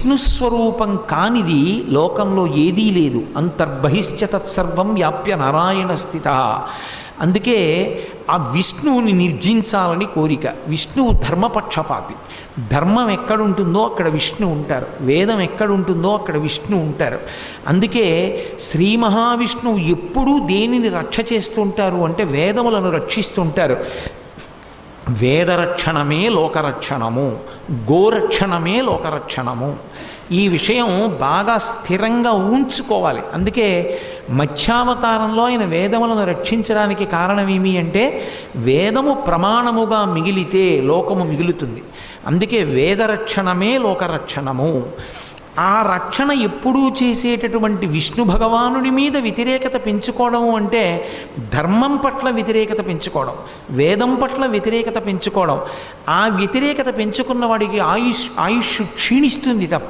విష్ణుస్వరూపం కానిది లోకంలో ఏదీ లేదు. అంతర్బహిశ్చ తత్సర్వం వ్యాప్య నారాయణ స్థిత. అందుకే ఆ విష్ణువుని నిర్జించాలని కోరిక. విష్ణువు ధర్మపక్షపాతి. ధర్మం ఎక్కడుంటుందో అక్కడ విష్ణు ఉంటారు, వేదం ఎక్కడుంటుందో అక్కడ విష్ణు ఉంటారు. అందుకే శ్రీ మహావిష్ణువు ఎప్పుడూ దేనిని రక్ష చేస్తుంటారు అంటే వేదములను రక్షిస్తుంటారు. వేదరక్షణమే లోకరక్షణము, గోరక్షణమే లోకరక్షణము. ఈ విషయం బాగా స్థిరంగా ఉంచుకోవాలి. అందుకే మత్స్యావతారంలో ఆయన వేదములను రక్షించడానికి కారణమేమి అంటే వేదము ప్రమాణముగా మిగిలితే లోకము మిగులుతుంది. అందుకే వేదరక్షణమే లోకరక్షణము. ఆ రక్షణ ఎప్పుడూ చేసేటటువంటి విష్ణు భగవానుడి మీద వ్యతిరేకత పెంచుకోవడం అంటే ధర్మం పట్ల వ్యతిరేకత పెంచుకోవడం, వేదం పట్ల వ్యతిరేకత పెంచుకోవడం. ఆ వ్యతిరేకత పెంచుకున్న వాడికి ఆయుష్ క్షీణిస్తుంది తప్ప